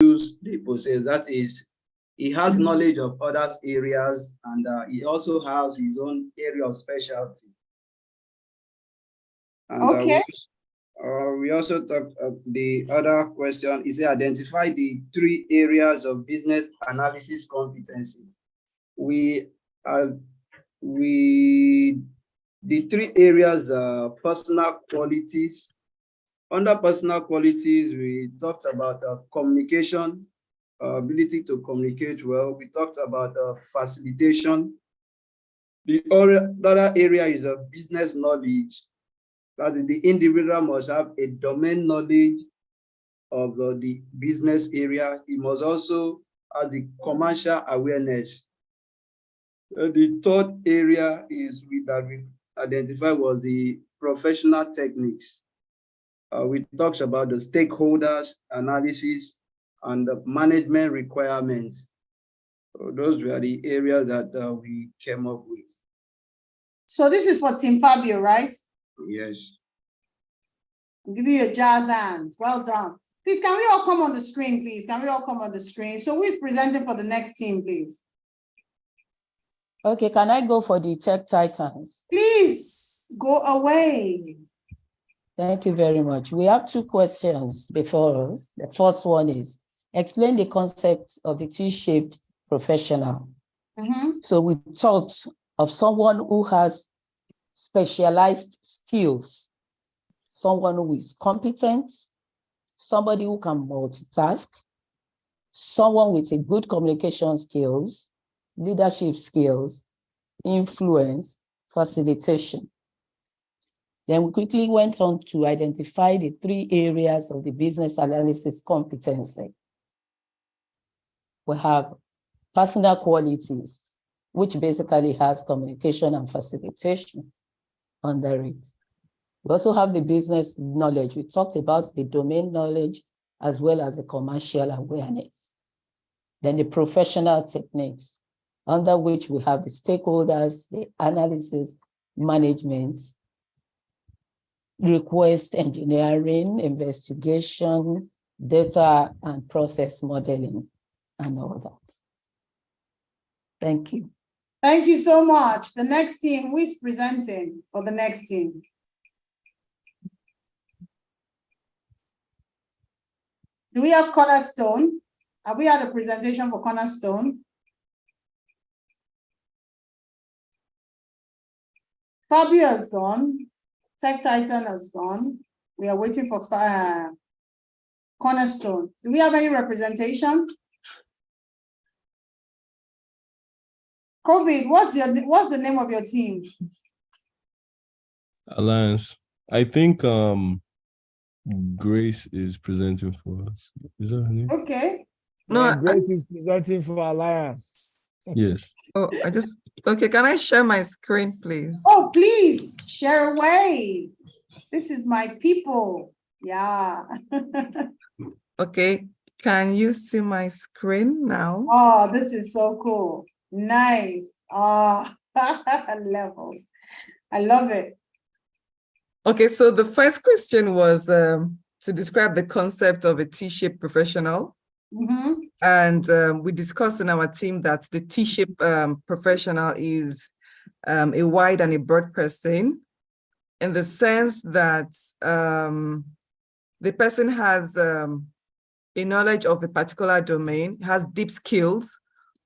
skills they possess. That is, he has knowledge of others' areas, and he also has his own area of specialty. And okay. We also talked the other question is identify the 3 areas of business analysis competencies. The 3 areas are personal qualities. Under personal qualities, we talked about communication, ability to communicate well. We talked about facilitation. The other area is business knowledge. That is, the individual must have a domain knowledge of the business area. He must also have the commercial awareness. The third area is that we identified was the professional techniques. We talked about the stakeholders analysis and the management requirements. So those were the areas that we came up with. So this is for Team Fabio, right? Yes. I'll give you a jazz hand. Well done. Please, can we all come on the screen, please? Can we all come on the screen? So who is presenting for the next team, please? Okay, can I go for the Tech Titans? Please go away. Thank you very much. We have 2 questions before us. The first one is, explain the concept of the T-shaped professional. So we talked of someone who has specialized skills, someone who is competent, somebody who can multitask, someone with a good communication skills, leadership skills, influence, facilitation. Then we quickly went on to identify the 3 areas of the business analysis competency. We have personal qualities, which basically has communication and facilitation under it. We also have the business knowledge. We talked about the domain knowledge as well as the commercial awareness. Then the professional techniques, under which we have the stakeholders, the analysis, management, request engineering, investigation, data and process modeling, and all that. Thank you. Thank you so much. The next team, who is presenting for the next team? Do we have Cornerstone? Have we had a presentation for Cornerstone? Fabio has gone. Tech Titan has gone. We are waiting for Cornerstone. Do we have any representation? COVID, what's the name of your team? Alliance. I think Grace is presenting for us. Is that her name? Okay. No, Yeah, Grace is presenting for Alliance. Yes. Oh, okay, can I share my screen, please? Oh, please share away. This is my people. Yeah. Okay, can you see my screen now? Oh, this is so cool. Nice. Oh, levels. I love it. Okay, so the first question was to describe the concept of a T-shaped professional. And we discussed in our team that the T-shaped professional is a wide and a broad person, in the sense that the person has a knowledge of a particular domain, has deep skills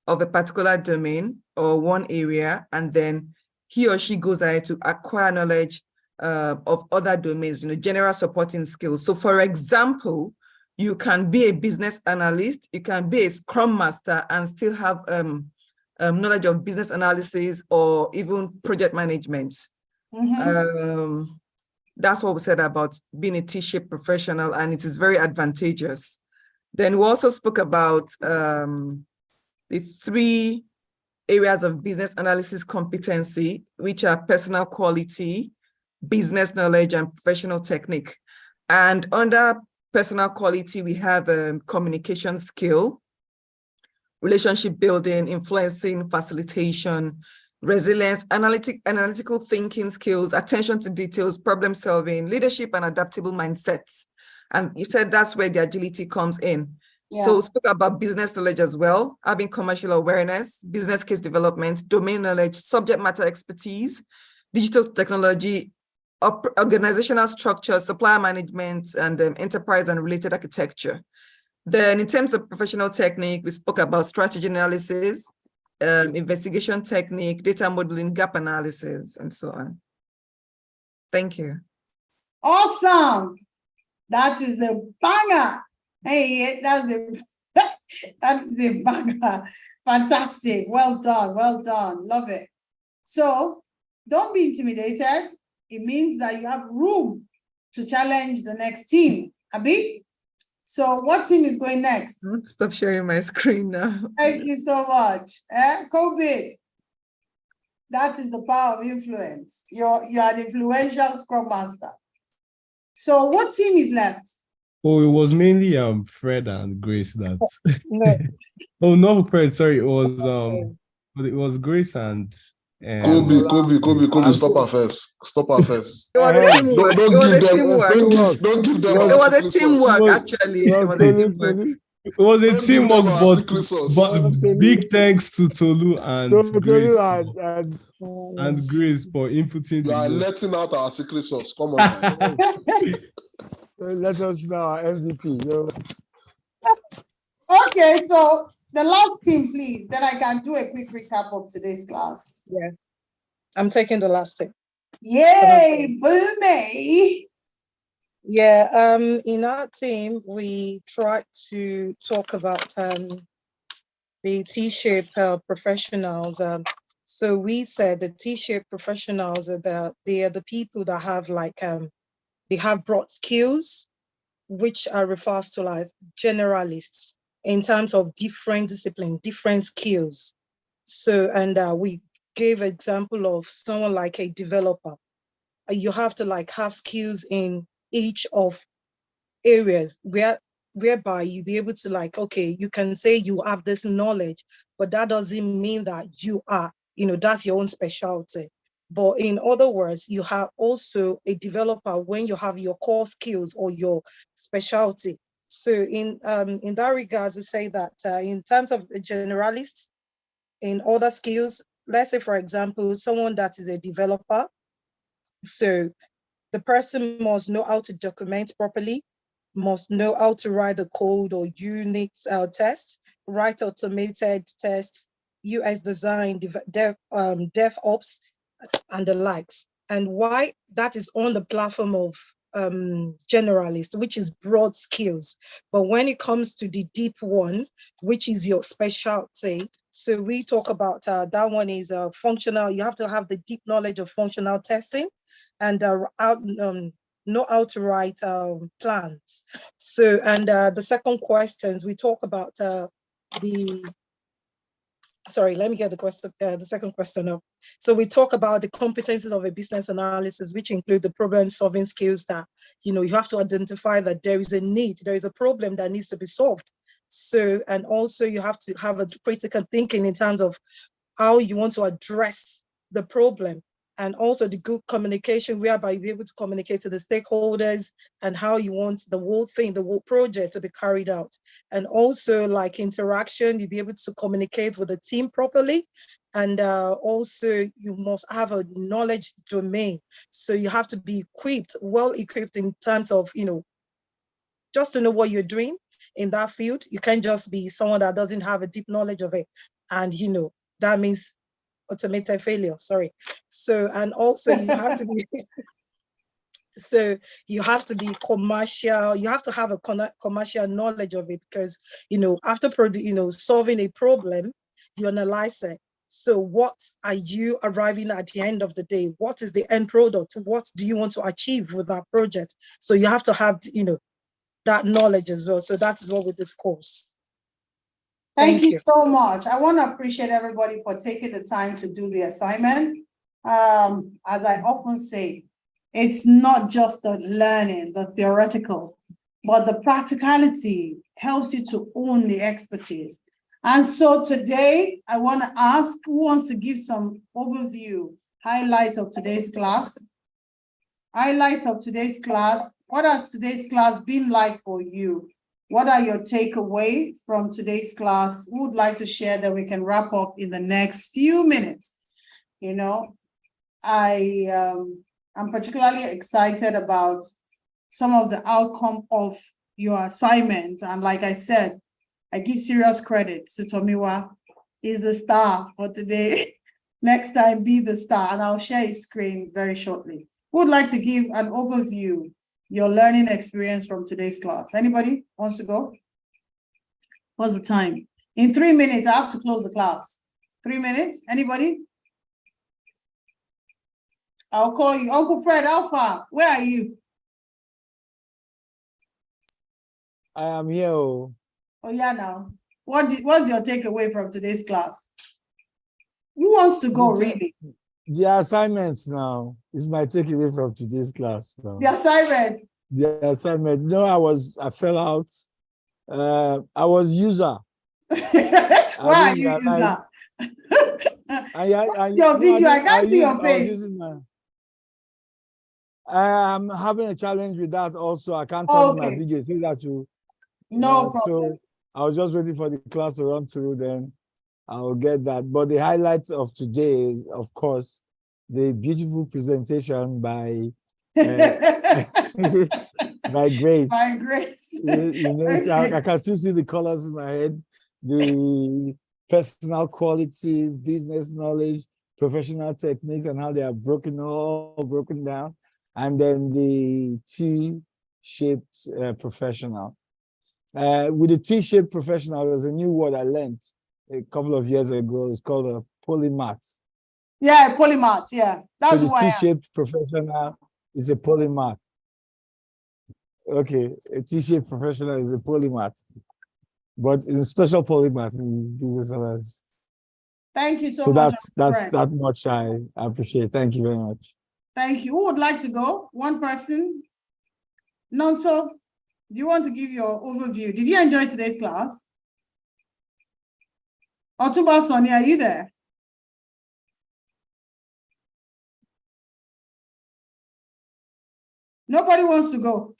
of a particular domain or one area, and then he or she goes ahead to acquire knowledge of other domains, general supporting skills. So for example, you can be a business analyst, you can be a scrum master and still have knowledge of business analysis or even project management. That's what we said about being a T-shaped professional, and it is very advantageous. Then we also spoke about the 3 areas of business analysis competency, which are personal quality, business knowledge, and professional technique. And under personal quality, we have communication skill, relationship building, influencing, facilitation, resilience, analytical thinking skills, attention to details, problem solving, leadership, and adaptable mindsets. And you said that's where the agility comes in. So spoke about business knowledge as well, having commercial awareness, business case development, domain knowledge, subject matter expertise, digital technology, organizational structure, supplier management, and enterprise and related architecture. Then in terms of professional technique, we spoke about strategy analysis, investigation technique, data modeling, gap analysis, and so on. Thank you. Awesome. That is a banger. Hey, that is a banger. Fantastic. Well done. Well done. Love it. So don't be intimidated. It means that you have room to challenge the next team. Abi? So what team is going next? Stop sharing my screen now. Thank you so much. COVID. That is the power of influence. You're an influential Scrum Master. So what team is left? Oh, it was mainly Fred and Grace that. No. Oh no, Fred. Sorry, it was Grace and. Kobe, stop her first. Stop her first. It was a teamwork. Don't give them. Don't give them. It was a teamwork, actually. It was a teamwork. It was a teamwork, but big thanks to Tolu and Grace and Grace for inputting. You are letting out our secret sauce. Come on, guys. Let us know our MVP. Okay, so the last team, please. Then I can do a quick recap of today's class. Yeah, I'm taking the last team. Yay, Boomy! Yeah, in our team, we tried to talk about the T-shaped professionals. So we said the T-shaped professionals are they are the people that have they have broad skills, which are referred to as generalists in terms of different disciplines, different skills. So, and we gave example of someone like a developer. You have to have skills in each of areas whereby you be able to okay, you can say you have this knowledge, but that doesn't mean that you are, that's your own specialty. But in other words, you have also a developer when you have your core skills or your specialty. So in that regard, we say that in terms of a generalist, in other skills, let's say, for example, someone that is a developer. So the person must know how to document properly, must know how to write the code or unit tests, write automated tests, UX design, DevOps, and the likes. And why that is on the platform of generalist, which is broad skills. But when it comes to the deep one, which is your specialty, so we talk about that one is functional. You have to have the deep knowledge of functional testing and know how to write plans. So, and the second questions, we talk about sorry, let me get the second question up. So we talk about the competencies of a business analysis, which include the problem solving skills that, you have to identify that there is a need, there is a problem that needs to be solved. So, and also you have to have a critical thinking in terms of how you want to address the problem. And also the good communication, whereby you'll be able to communicate to the stakeholders and how you want the whole thing, the whole project to be carried out. And also interaction, you'll be able to communicate with the team properly. And also you must have a knowledge domain. So you have to be equipped, well equipped in terms of, just to know what you're doing in that field. You can't just be someone that doesn't have a deep knowledge of it. And, that means automated failure, sorry. So, and also you have to be, so you have to be commercial, you have to have a commercial knowledge of it because, after solving a problem, you analyze it. So what are you arriving at the end of the day? What is the end product? What do you want to achieve with that project? So you have to have, that knowledge as well. So that is what we discuss. Thank you so much. I want to appreciate everybody for taking the time to do the assignment. As I often say, it's not just the learning, the theoretical, but the practicality helps you to own the expertise. And so today, I want to ask who wants to give some overview, highlight of today's class. Highlight of today's class. What has today's class been like for you? What are your takeaway from today's class? Who would like to share that we can wrap up in the next few minutes? You know, I'm particularly excited about some of the outcome of your assignment. And like I said, I give serious credit to Tomiwa. He's the star for today. Next time, be the star, and I'll share his screen very shortly. Who would like to give an overview, your learning experience from today's class? Anybody wants to go? What's the time? In 3 minutes, I have to close the class. 3 minutes, anybody? I'll call you. Uncle Fred, Alpha, where are you? I am here. Oh yeah, now. What's your takeaway from today's class? Who wants to go, really? The assignments now is my takeaway from today's class now. The assignment. The assignment. No, I fell out. I was user. Why are you user? Your video, I can't see your face. I'm having a challenge with that also. I can't turn my video. See that you. No problem. So I was just waiting for the class to run through, then I'll get that. But the highlights of today is, of course, the beautiful presentation by by Grace. By Grace. You know, okay. I can still see the colors in my head. The personal qualities, business knowledge, professional techniques, and how they are all broken down. And then the T-shaped professional. With the T-shaped professional, there's a new word I learned a couple of years ago. It's called a polymath. Yeah, polymath. Yeah, that's so the T-shaped professional is a polymath. Okay, a T-shaped professional is a polymath, but it's a special polymath in business owners. Thank you so much. So that much I appreciate. Thank you very much. Thank you. Who would like to go? One person? Nonso, do you want to give your overview? Did you enjoy today's class? Otuba Sonny, are you there? Nobody wants to go.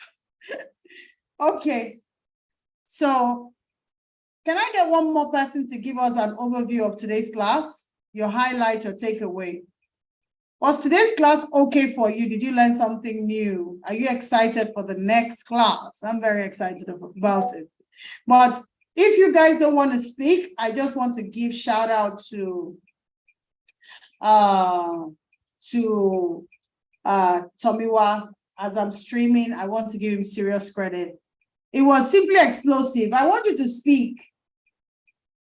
Okay. So can I get one more person to give us an overview of today's class? Your highlight, your takeaway. Was today's class okay for you? Did you learn something new? Are you excited for the next class? I'm very excited about it. But if you guys don't want to speak, I just want to give shout out to Tomiwa. As I'm streaming, I want to give him serious credit. It was simply explosive. I want you to speak.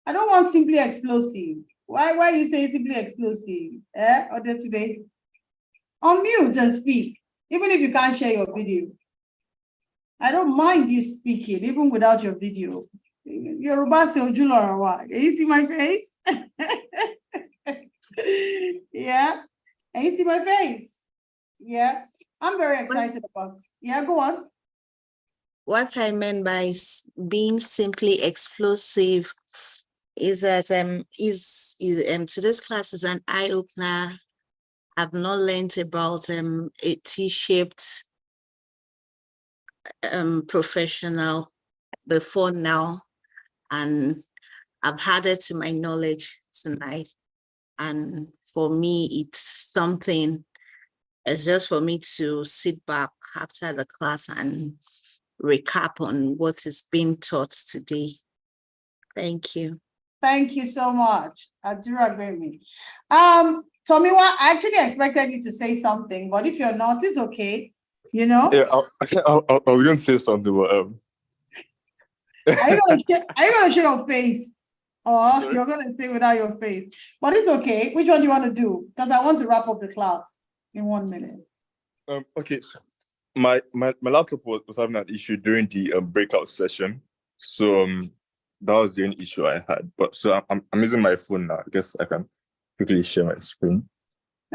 I don't want simply explosive. Why you say simply explosive? Or today? Unmute and speak, even if you can't share your video. I don't mind you speaking, even without your video. Yoruba say Ojulo Arawa. Can you see my face? Yeah. Can you see my face? Yeah. I'm very excited about it. Yeah, go on. What I meant by being simply explosive is that today's class is an eye-opener. I've not learned about a T-shaped professional before now, and I've added to my knowledge tonight. And for me, it's something. It's just for me to sit back after the class and recap on what is being taught today. Thank you. Thank you so much. I do agree with me. Tomiwa, I actually expected you to say something, but if you're not, it's okay. You know? Yeah, I was going to say something, but Are you going to show your face? Or you're going to say without your face? But it's okay. Which one do you want to do? Because I want to wrap up the class in 1 minute. Okay, so my laptop was having an issue during the breakout session. So that was the only issue I had. But so I'm using my phone now. I guess I can quickly share my screen.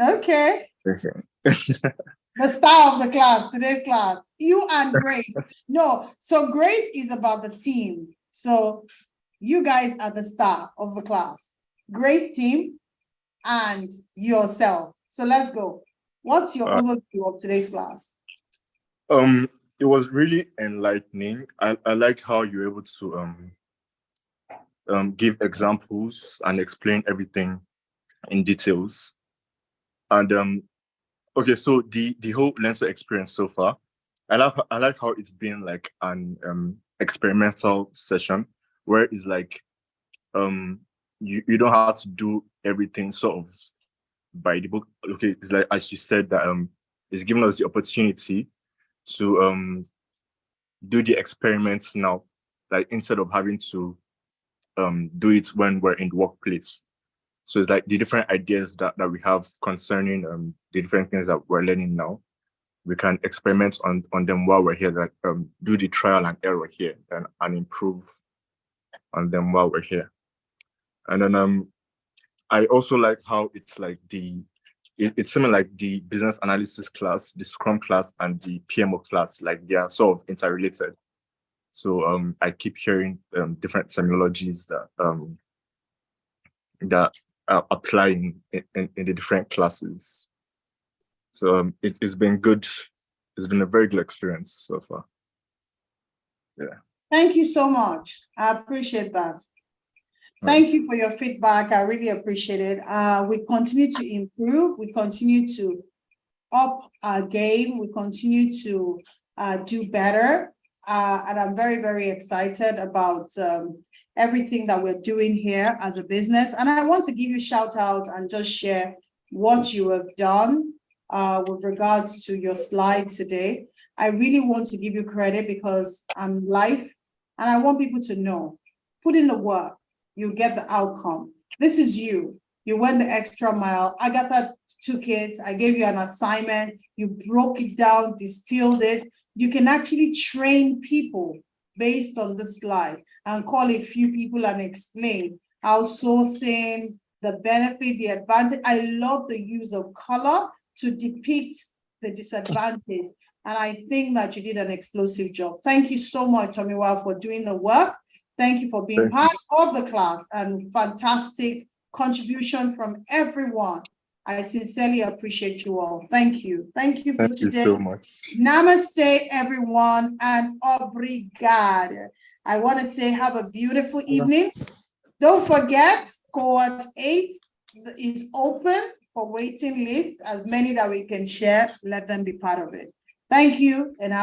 Okay. The star of the class, today's class, you and Grace. No, so Grace is about the team. So you guys are the star of the class. Grace team and yourself. So let's go. What's your overview of today's class? it was really enlightening. I like how you were able to give examples and explain everything in details. And okay, so the whole Lenso experience so far, I like how it's been like an experimental session where it's like you don't have to do everything sort of by the book. Okay, it's like, as you said, that it's giving us the opportunity to do the experiments now, like instead of having to do it when we're in the workplace. So it's like the different ideas that we have concerning the different things that we're learning now, we can experiment on them while we're here, like do the trial and error here and improve on them while we're here. And then I also like how it's like it's similar, like the business analysis class, the Scrum class, and the PMO class, like they are sort of interrelated. So I keep hearing different terminologies that are applying in the different classes. So it's been good. It's been a very good experience so far. Yeah. Thank you so much. I appreciate that. Thank you for your feedback. I really appreciate it. We continue to improve. We continue to up our game. We continue to do better. And I'm very, very excited about everything that we're doing here as a business. And I want to give you a shout out and just share what you have done with regards to your slide today. I really want to give you credit because I'm live and I want people to know, put in the work, you get the outcome. This is you. You went the extra mile. Agatha took it. I gave you an assignment. You broke it down, distilled it. You can actually train people based on the slide and call a few people and explain outsourcing, the benefit, the advantage. I love the use of color to depict the disadvantage. And I think that you did an explosive job. Thank you so much, Tomiwa, for doing the work. Thank you for being part of the class and fantastic contribution from everyone. I sincerely appreciate you all. Thank you. Thank you for today. Thank you so much. Namaste, everyone, and obrigado. I want to say have a beautiful evening. Don't forget, cohort 8 is open for waiting list. As many that we can share, let them be part of it. Thank you and have